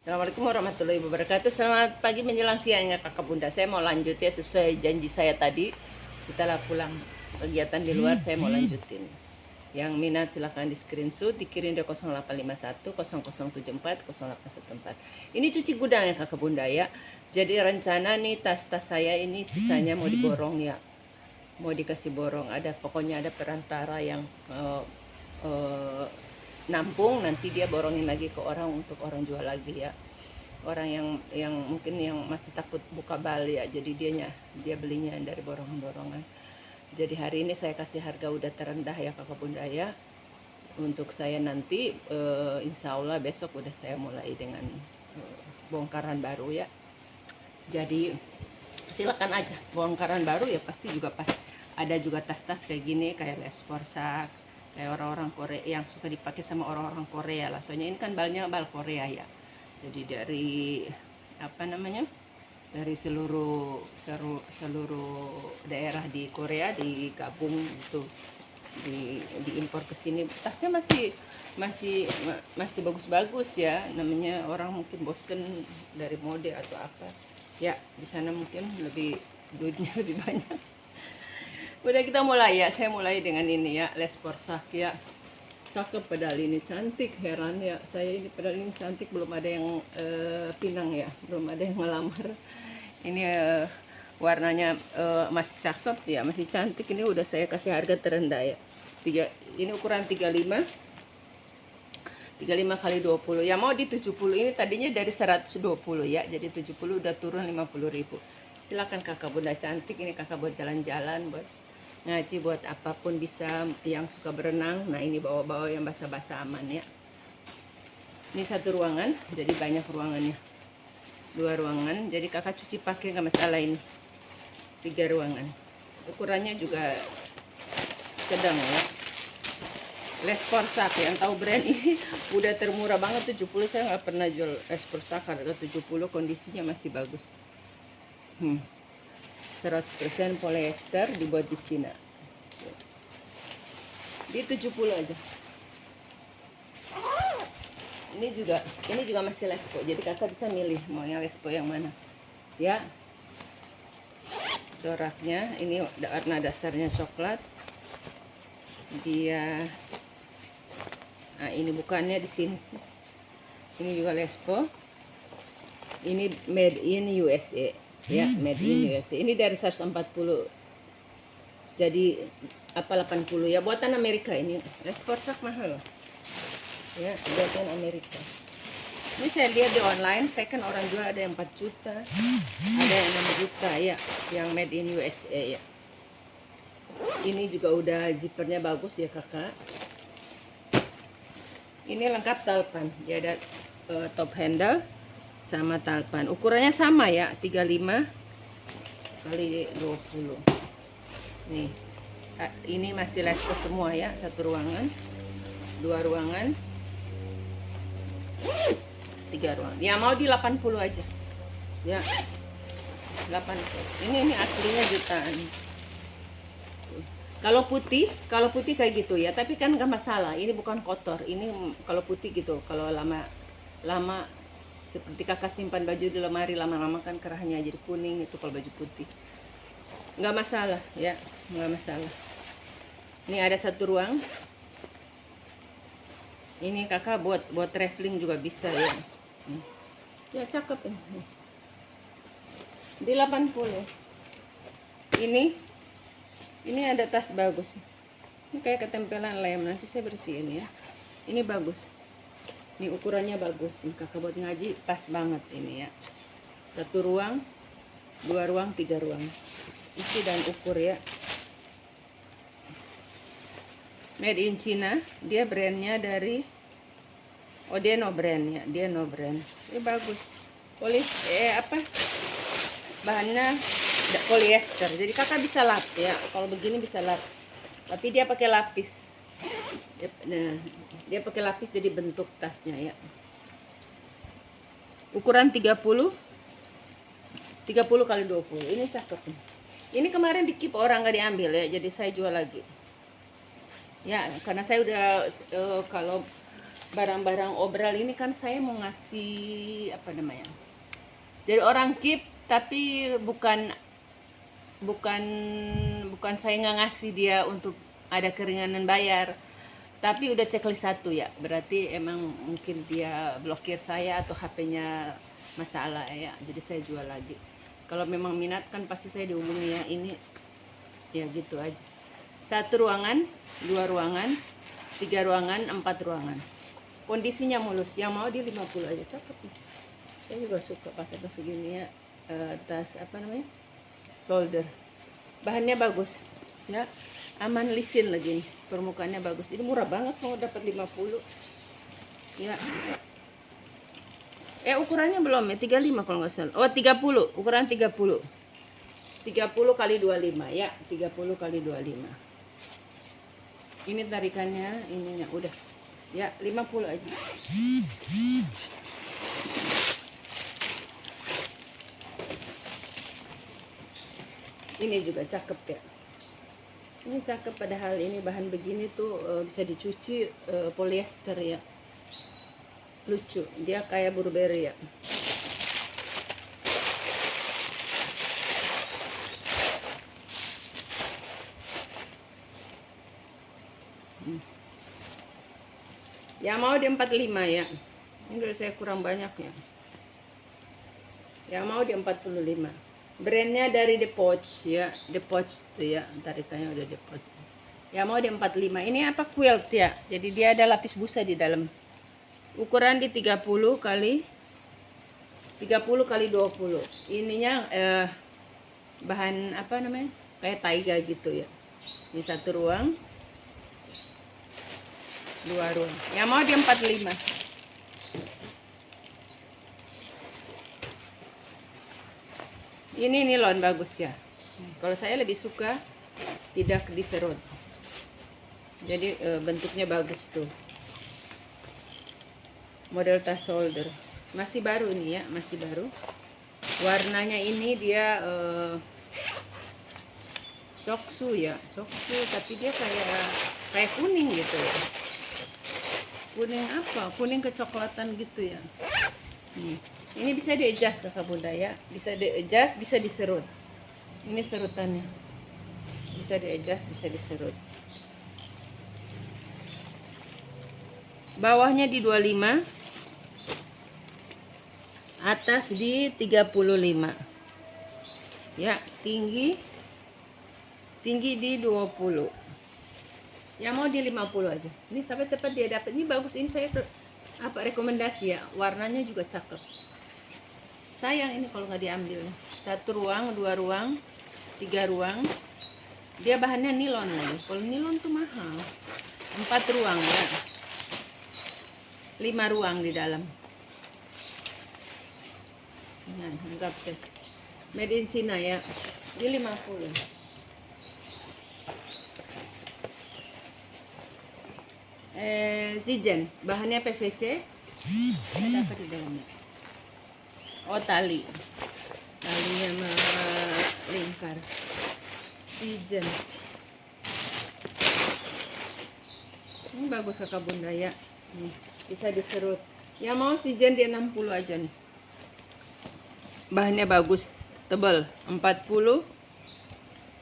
Assalamualaikum warahmatullahi wabarakatuh. Selamat pagi menjelang siang ya kakak bunda. Saya mau lanjut ya sesuai janji saya tadi. Setelah pulang kegiatan di luar saya mau lanjutin. Yang minat silahkan di screenshot, dikirim di 0851 0074 0814. Ini cuci gudang ya kakak bunda ya. Jadi rencana nih tas-tas saya ini sisanya mau diborong ya. Mau dikasih borong. Pokoknya ada perantara yang nampung, nanti dia borongin lagi ke orang untuk orang jual lagi ya. Orang yang mungkin yang masih takut buka bal ya, jadi dia belinya dari borongan-borongan. Jadi hari ini saya kasih harga udah terendah ya kakak bunda ya. Untuk saya nanti insya Allah besok udah saya mulai dengan bongkaran baru ya. Jadi silakan aja bongkaran baru ya, pasti juga pas ada juga tas-tas kayak gini, kayak les Sportsak, kayak orang-orang Korea yang suka dipakai sama orang-orang Korea lah. Soalnya ini kan balnya bal Korea ya. Jadi dari apa namanya? Dari seluruh daerah di Korea digabung gitu. Diimpor ke sini. Tasnya masih bagus-bagus ya. Namanya orang mungkin bosen dari mode atau apa. Ya, di sana mungkin duitnya lebih banyak. Udah kita mulai ya, saya mulai dengan ini ya, les Sportsak ya. Cakep padahal ini, cantik, heran ya. Saya ini padahal ini cantik, belum ada yang pinang ya, belum ada yang melamar. Ini warnanya masih cakep ya, masih cantik. Ini udah saya kasih harga terendah ya. Ini ukuran 35 kali 20 ya, mau di 70. Ini tadinya dari 120 ya, jadi 70 udah turun 50.000. Silakan kakak bunda cantik, ini kakak buat jalan-jalan, buat ngaji, buat apapun bisa. Yang suka berenang, nah ini bawa-bawa yang basah-basah aman ya. Ini satu ruangan, jadi banyak ruangannya. 2 ruangan, jadi kakak cuci pakai nggak masalah. Ini 3 ruangan, ukurannya juga sedang ya. Les Sportsak yang tahu brand ini udah termurah banget, 70. Saya nggak pernah jual Les Sportsak harga 70, kondisinya masih bagus. 100% polyester, dibuat di Cina. Di 70 aja. Ini juga masih Lespo. Jadi kakak bisa milih mau yang Lespo yang mana. Ya. Coraknya ini warna dasarnya coklat. Nah, ini bukannya di sini. Ini juga Lespo. Ini made in USA. Ya, made in USA. Ini dari 140. Jadi apa 80 ya, buatan Amerika ini. Les Sportsak mahal. Ya, buatan Amerika. Ini saya lihat di online, second orang jual ada yang 4 juta. Ada yang 6 juta ya, yang made in USA ya. Ini juga udah zippernya bagus ya kakak. Ini lengkap talpan, dia ada top handle sama talpan. Ukurannya sama ya, 35 kali 20. Nih, ini masih Lesco semua ya. 1 ruangan, 2 ruangan, 3 ruangan. Ya mau di 80 aja. Ya, 80. Ini aslinya jutaan. Kalau putih kayak gitu ya, tapi kan nggak masalah. Ini bukan kotor. Ini kalau putih gitu. Kalau lama seperti kakak simpan baju di lemari, lama-lama kan kerahnya jadi kuning itu kalau baju putih. Nggak masalah ya, nggak masalah. Ini ada 1 ruang. Ini kakak buat traveling juga bisa ya. Ya cakep ini. Di 80. Ini ada tas bagus. Ini kayak ketempelan lem, nanti saya bersihin ya. Ini bagus. Ini ukurannya bagus. Ini kakak buat ngaji pas banget ini ya. 1 ruang, 2 ruang, 3 ruang. Isi dan ukur ya. Made in China. Dia brandnya dari dia no brand ya. Dia no brand. Ini bagus. Bahannya polyester, jadi kakak bisa lap ya. Kalau begini bisa lap, tapi dia pakai lapis. Dia pakai lapis jadi bentuk tasnya ya. Ukuran 30 kali 20. Ini cakep. Ini kemarin dikip orang nggak diambil ya, jadi saya jual lagi. Ya, karena saya udah kalau barang-barang obral ini kan saya mau ngasih apa namanya, jadi orang keep, tapi bukan bukan bukan saya nggak ngasih dia untuk ada keringanan bayar, tapi udah checklist satu ya, berarti emang mungkin dia blokir saya atau HP-nya masalah ya, jadi saya jual lagi. Kalau memang minat kan pasti saya dihubungi ya. Ini ya gitu aja, 1 ruangan, 2 ruangan, 3 ruangan, 4 ruangan, kondisinya mulus. Yang mau di 50 aja, cakep nih. Saya juga suka pakai tas segini ya, tas apa namanya, shoulder. Bahannya bagus ya, aman, licin lagi nih, permukaannya bagus. Ini murah banget, mau dapat 50 ya. Ukurannya belum ya, 35 kalau nggak salah. Oh 30, ukuran 30 kali 25 ya, 30 kali 25. Ini tarikannya, ininya udah ya, 50 aja. Ini juga cakep ya, ini cakep, padahal ini bahan begini tuh bisa dicuci, polyester ya, lucu, dia kayak Burberry ya. Yang mau di 45 ya, ini udah saya kurang banyak ya. Yang mau di 45, brandnya dari The Pouch ya, The Pouch tuh ya, tarikannya udah The Pouch. Yang mau di 45, ini apa, quilt ya, jadi dia ada lapis busa di dalam. Ukuran di 30 kali 20. Ininya bahan apa namanya, kayak taiga gitu ya. Ini 1 ruang, 2 ruang. Yang mau di 45. Ini nilon bagus ya. Kalau saya lebih suka tidak diserut, jadi bentuknya bagus tuh. Model tas shoulder, masih baru nih ya, masih baru. Warnanya ini dia coksu ya, coksu, tapi dia kayak kuning gitu ya. Kuning apa? Kuning kecoklatan gitu ya. Ini bisa di-adjust kakak bunda ya, bisa di-adjust, bisa diserut. Ini serutannya, bisa di-adjust, bisa diserut. Bawahnya di 25, atas di 35 ya, tinggi di 20. Yang mau di 50 aja. Ini sampai cepat dia dapat. Ini bagus, ini saya rekomendasi ya, warnanya juga cakep. Sayang ini kalau nggak diambil. 1 ruang, 2 ruang, 3 ruang, dia bahannya nilon lagi. Kalau nilon tuh mahal. 4 ruang ya, 5 ruang di dalam. Nah, anggap deh, made in China ya, di 50. Zigen, bahannya PVC. Ada apa di dalamnya? Oh, talinya melingkar. Zigen, ini bagus kakak bunda ya. Nih, bisa diserut. Yang mau Zigen dia 60 aja nih. Bahannya bagus, tebal, 40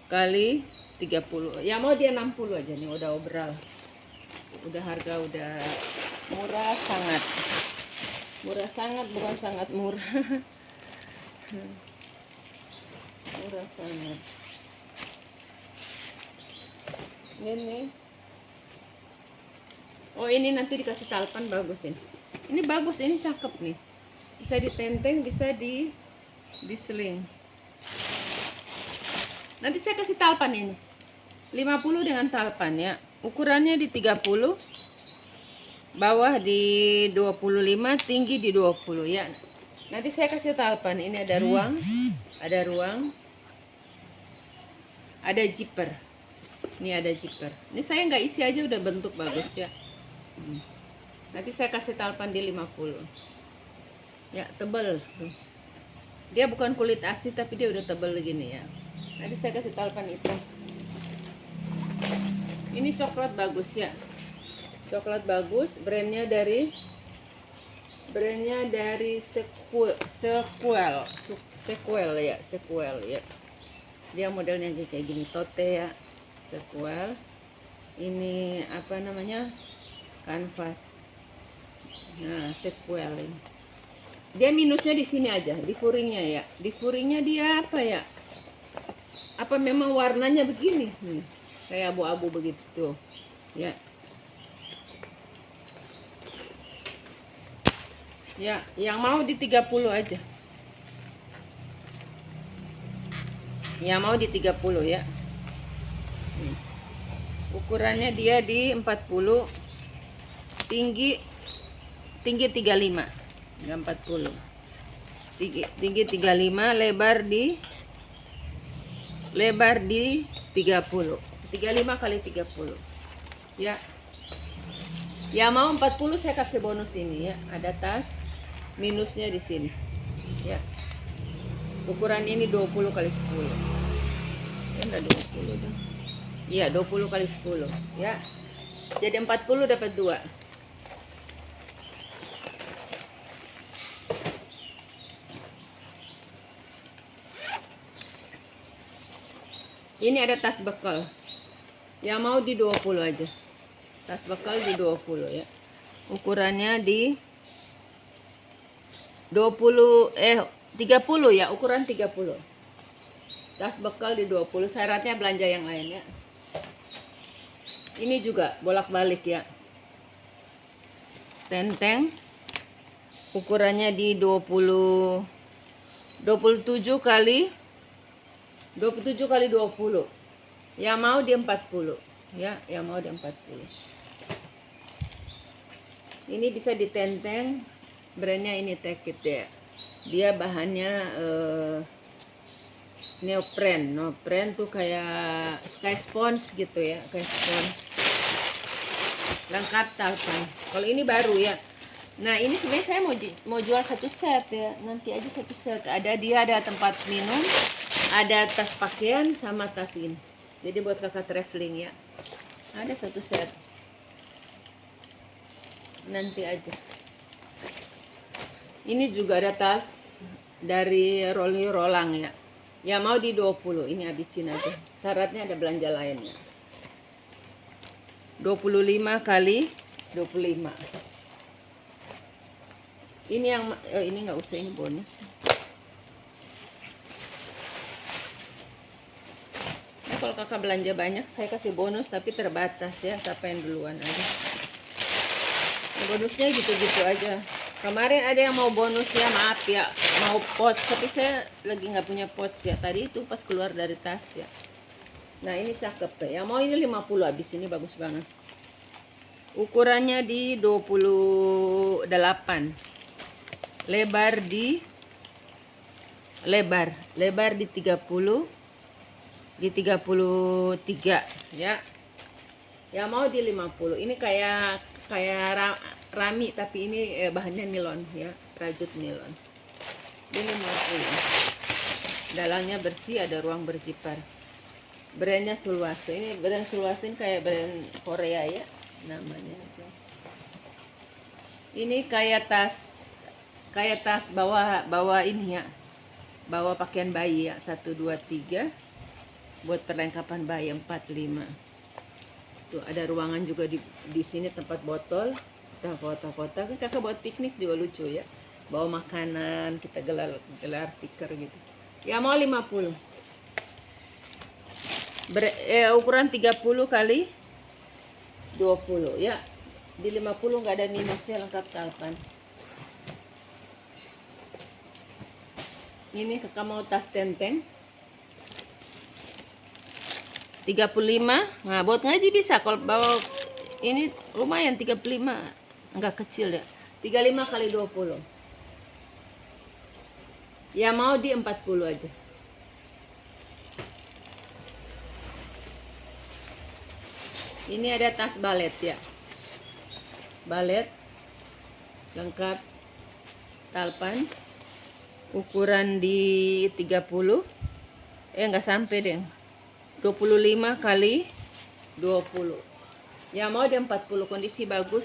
kali 30. Yang mau dia 60 aja nih, udah obral. Udah harga udah murah sangat. Murah sangat, bukan sangat murah. Murah sangat. Ini. Oh, ini nanti dikasih talpan, bagus ini. Ini bagus, ini cakep nih. Bisa ditenteng, bisa diseling. Nanti saya kasih talpan ini 50 dengan talpan ya. Ukurannya di 30, bawah di 25, tinggi di 20 ya. Nanti saya kasih talpan. Ini ada ruang, ada zipper. Ini ada zipper. Ini saya nggak isi aja udah bentuk bagus ya. Nanti saya kasih talpan di 50 ya, tebal tuh. Dia bukan kulit asli tapi dia udah tebal gini ya. Nanti saya kasih talpan itu. Ini coklat bagus ya. Coklat bagus, brandnya dari Sequel ya. Dia modelnya kayak gini, tote ya. Sequel. Ini apa namanya? Kanvas. Nah, Sequel ini. Dia minusnya di sini aja, di furingnya ya. Di furingnya dia apa ya? Apa memang warnanya begini? Kayak abu-abu begitu. Ya. Ya, yang mau di 30 aja. Yang mau di 30 ya. Ukurannya dia di 40. Tinggi 35. Enggak 40. Tinggi 35, lebar di 30. 35 kali 30. Ya. Ya mau 40 saya kasih bonus ini ya. Ada tas minusnya di sini. Ya. Ukuran ini 20 kali 10. Ya enggak 20 dong. Iya, 20 kali 10 ya. Jadi 40 dapat 2. Ini ada tas bekal. Yang mau di 20 aja. Tas bekal di 20 ya. Ukurannya di 30 ya, ukuran 30. Tas bekal di 20. Syaratnya belanja yang lain ya. Ini juga bolak-balik ya. Tenteng. Ukurannya di 27 kali 20. Yang mau di 40 ya, yang mau di 40. Ini bisa ditenteng, brandnya ini Take It ya. Dia bahannya neopren tuh kayak sky sponge gitu ya, kayak sponge. Lengkap talpan. Kalau ini baru ya. Nah ini sebenarnya saya mau jual satu set ya, nanti aja satu set. Dia ada tempat minum, ada tas pakaian sama tas ini. Jadi buat kakak traveling ya. Ada satu set. Nanti aja. Ini juga ada tas dari Rolang ya. Ya mau di 20. Ini habisin aja. Syaratnya ada belanja lainnya. 25 kali 25. Ini yang ini nggak usah, ini bonus. Nah, kalau kakak belanja banyak saya kasih bonus tapi terbatas ya, siapa yang duluan aja. Nah, bonusnya gitu-gitu aja. Kemarin ada yang mau bonus ya, maaf ya, mau pouch tapi saya lagi nggak punya pouch ya. Tadi itu pas keluar dari tas ya. Nah ini cakep ya. Yang mau ini 50 habis, ini bagus banget. Ukurannya di 28. Lebar di 30. Di 33 ya. Yang mau di 50. Ini kayak rami tapi ini bahannya nilon ya, rajut nilon. Ini 50. Dalamnya bersih, ada ruang berzipar. Brandnya Sulwhasoo. Ini brand Sulwhasoo ini kayak brand Korea ya namanya. Ini kayak tas bawa ini ya, bawa pakaian bayi ya. 1 2 3 buat perlengkapan bayi. 4 5. Tuh ada ruangan juga di sini, tempat botol, kotak-kotak. Kakak buat piknik juga lucu ya, bawa makanan, kita gelar tikar gitu ya. Mau 50. Ukuran 30 kali 20 ya. Di 50 nggak ada minusnya, lengkap talpan. Ini kakak mau tas tenteng 35. Nah buat ngaji bisa. Kalau bawa ini lumayan 35, enggak kecil ya. 35 kali 20. Ya mau di 40 aja. Ini ada tas balet ya. Balet lengkap talpan. Ukuran di 30. Enggak sampai deh. 25 kali 20. Ya mau dia 40, kondisi bagus,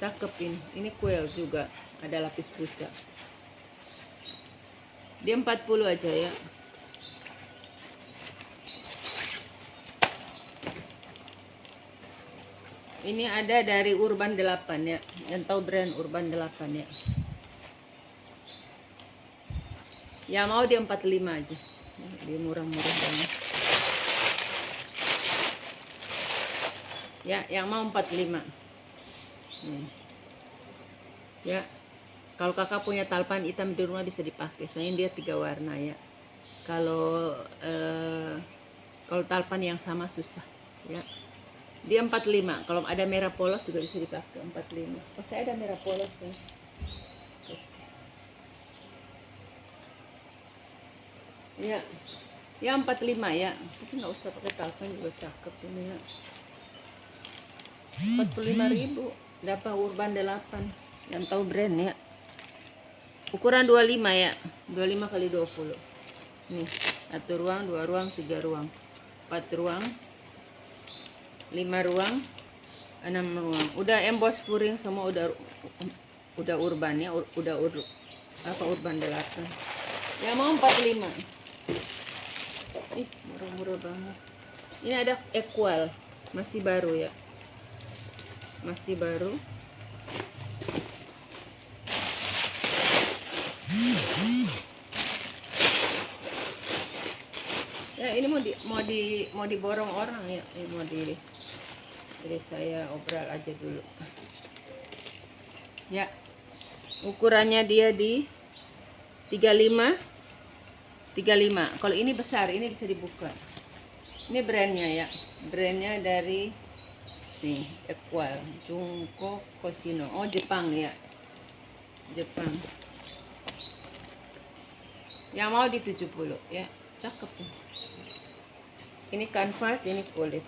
cakep ini. Ini kuil juga, ada lapis busa. Dia 40 aja ya. Ini ada dari Urban 8 ya. Yang tahu brand Urban 8 ya. Ya mau dia 45 aja. Dia murah-murah banget. Ya, yang mau 45. Ya. Kalau kakak punya talpan hitam di rumah bisa dipakai. Soalnya dia 3 warna ya. Kalau talpan yang sama susah ya. Dia 45. Kalau ada merah polos juga bisa dipakai 45. Oh, saya ada merah polos ya. Ya. Ya 45 ya. Tapi nggak usah pakai talpan juga cakep ini ya. 45.000 dapat Urban 8 yang tahu brand ya. Ukuran 25 ya. 25 kali 20. Nih, 1 ruang, 2 ruang, 3 ruang, 4 ruang, 5 ruang, 6 ruang. Udah emboss furing semua, udah Urban ya, udah Urban 8. Ya mau 45. Ih, murah-murah banget. Ini ada equal, masih baru ya. Masih baru. Ya ini mau diborong orang ya. Ini jadi saya obral aja dulu. Ya. Ukurannya dia di 35. Kalau ini besar, ini bisa dibuka. Ini brandnya ya. Brandnya dari nih, Equal, Junko Cosino. Oh, Jepang ya. Jepang. Yang mau di 70 ya. Cakep ya. Ini kanvas, ini kulit.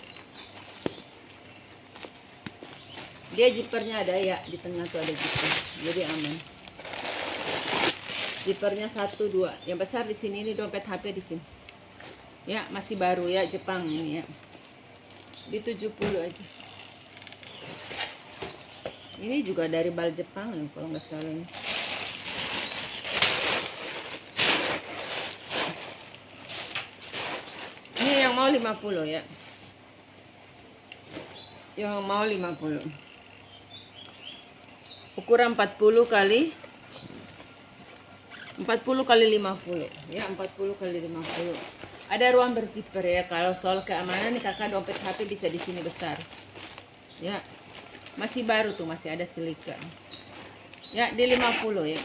Dia zippernya ada ya, di tengah tuh ada zipper. Jadi aman. Zippernya 1, 2. Yang besar di sini, ini dompet HP di sini. Ya, masih baru ya, Jepang ini ya. Di 70 aja. Ini juga dari bal Jepang ya, kalau nggak salah ini. Ini yang mau 50 ya. Yang mau 50. Ukuran 40 kali 50 ya, 40 kali 50. Ada ruang berzipper ya. Kalau soal keamanan nih kakak, dompet HP bisa di sini besar ya. Masih baru tuh, masih ada silika ya. Di 50 ya.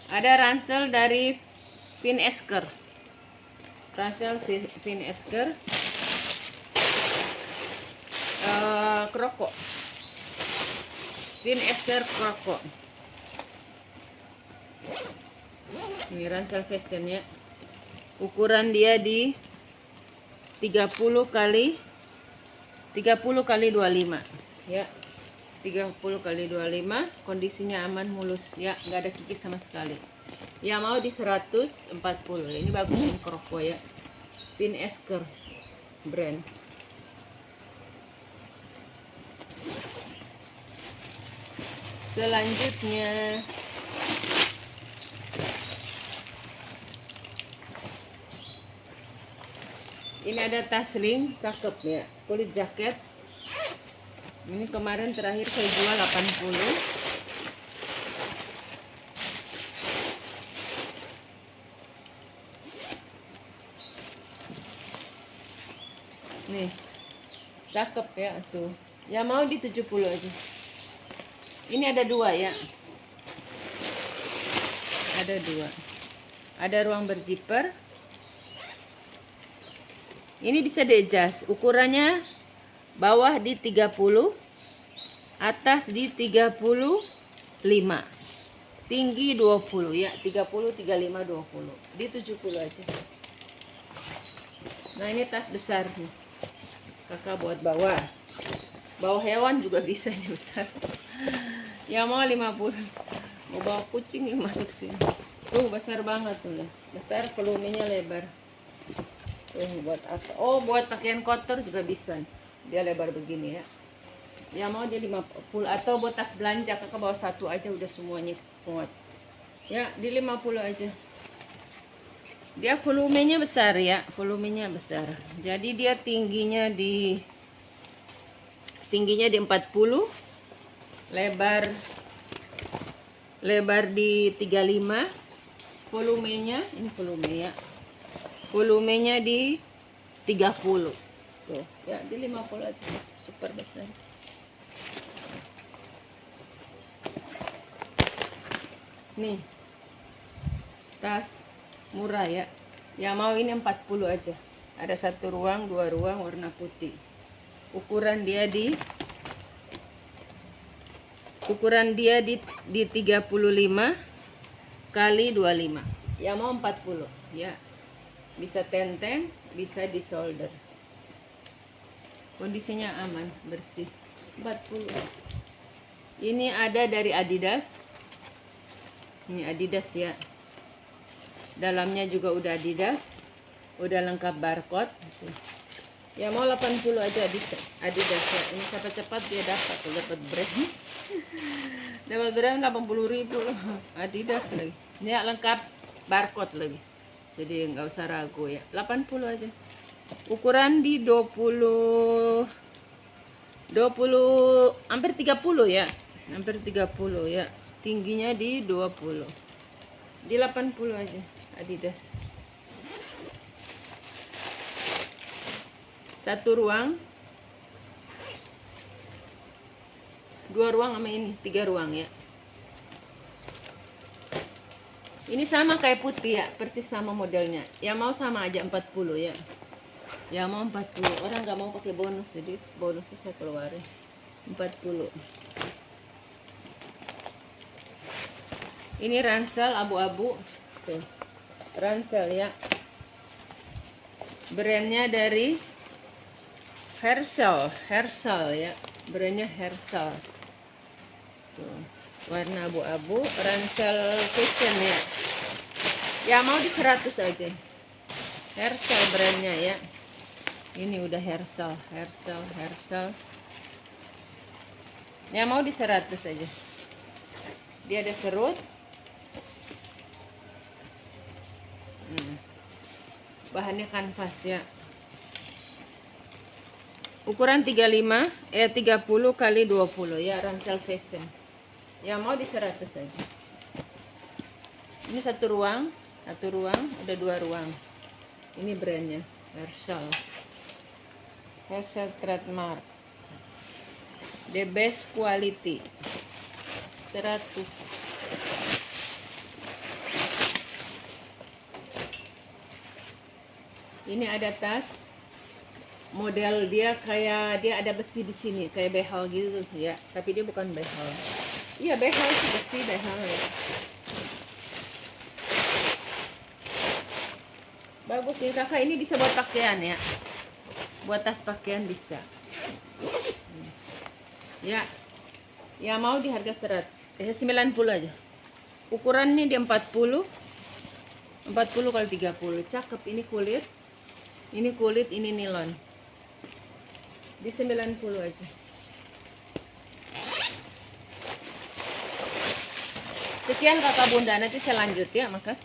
Ada ransel dari Finesker. Ransel Finesker. Kroko. Finesker Kroko. Ini ransel fashion ya. Ukuran dia di 30 kali 25 ya. 30 kali 25. Kondisinya aman, mulus ya, nggak ada kikis sama sekali. Ya mau di 140. Ini bagus ini Kroko ya. Finesker brand. Selanjutnya ini ada tas ring, cakep ya, kulit jaket. Ini kemarin terakhir saya jual 80. Nih, cakep ya tuh. Ya mau di 70 aja. Ini ada 2 ya. Ada 2. Ada ruang berzipper. Ini bisa di-adjust. Ukurannya bawah di 30, atas di 35. Tinggi 20 ya. 30, 35, 20. Di 70 aja. Nah, ini tas besar nih. Kakak buat bawa hewan juga bisa ini besar. Ya mau 50. Mau bawa kucing yang masuk sini. Besar banget tuh. Besar, volumenya lebar. Buat apa? Oh, buat pakaian kotor juga bisa. Dia lebar begini ya. Ya mau dia 50 atau buat tas belanja, kakak bawa satu aja udah semuanya muat. Ya, di 50 aja. Dia volumenya besar ya, volumenya besar. Jadi dia tingginya di 40, lebar di 35. Volumenya, ini volume ya. Volumenya di 30. Tuh, ya di 50 aja, super besar. Nih. Tas murah ya. Yang mau ini 40 aja. Ada 1 ruang, 2 ruang warna putih. Ukuran dia di 35 kali 25. Yang mau 40 ya. Bisa tenteng, bisa di solder. Kondisinya aman, bersih. 40. Ini ada dari Adidas. Ini Adidas ya. Dalamnya juga udah Adidas. Udah lengkap barcode. Ya mau 80 aja Adidas ya. Ini cepat-cepat dia dapat brand. Dapat brand 80.000 Adidas lagi. Ini lengkap barcode lagi. Jadi nggak usah ragu ya. 80 aja. Ukuran di 20 hampir 30 ya. Hampir 30 ya. Tingginya di 20. Di 80 aja Adidas. 1 ruang, 2 ruang sama ini 3 ruang ya. Ini sama kayak putih ya, persis sama modelnya. Yang mau sama aja 40 ya. Yang mau 40. Orang nggak mau pakai bonus, jadi bonusnya saya keluarin 40. Ini ransel abu-abu. Tuh. Ransel ya. Brandnya dari Herschel ya. Brandnya Herschel. Tuh. Warna abu-abu, ransel fashion ya. Ya mau di 100 aja. Herschel brandnya ya. Ini udah Herschel. Ya mau di 100 aja. Dia ada serut. Bahannya kanvas ya. Ukuran 30 kali 20 ya, ransel fashion. Ya mau di 100 aja. Ini 1 ruang, ada 2 ruang. Ini brandnya Herschel trademark. The best quality. 100. Ini ada tas. Model dia kayak dia ada besi di sini, kayak behel gitu ya, tapi dia bukan behel. Iya, behel sih, besi behel ya. Bagus nih kakak, ini bisa buat pakaian ya. Buat tas pakaian bisa. Ya. Ya mau di harga 90 aja. Ukuran ini dia 40 kali 30. Cakep, ini kulit. Ini kulit, ini nilon. Di 90 aja. Sekian kakak bunda, nanti saya lanjut ya, makasih.